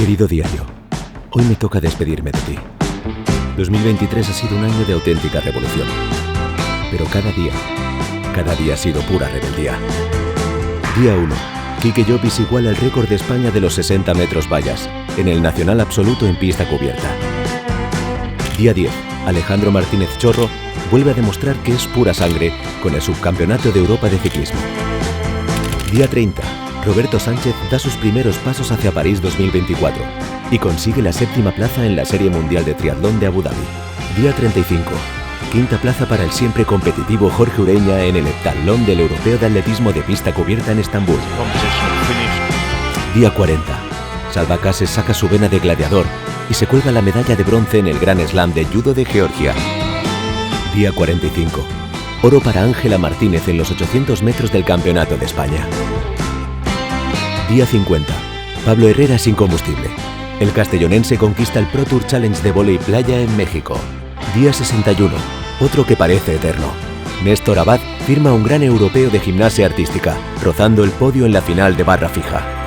Querido diario, hoy me toca despedirme de ti. 2023 ha sido un año de auténtica revolución. Pero cada día ha sido pura rebeldía. Día 1. Quique Llopis iguala el récord de España de los 60 metros vallas, en el nacional absoluto en pista cubierta. Día 10. Alejandro Martínez Chorro vuelve a demostrar que es pura sangre con el subcampeonato de Europa de ciclismo. Día 30. Roberto Sánchez da sus primeros pasos hacia París 2024 y consigue la 7ª plaza en la Serie Mundial de Triatlón de Abu Dhabi. Día 35. 5ª plaza para el siempre competitivo Jorge Ureña en el heptatlón del Europeo de Atletismo de pista cubierta en Estambul. Día 40. Salva Cases saca su vena de gladiador y se cuelga la medalla de bronce en el Gran Slam de Judo de Georgia. Día 45. Oro para Ángela Martínez en los 800 metros del Campeonato de España. Día 50. Pablo Herrera sin combustible. El castellonense conquista el Pro Tour Challenge de vóley playa en México. Día 61. Otro que parece eterno. Néstor Abad firma un gran europeo de gimnasia artística, rozando el podio en la final de barra fija.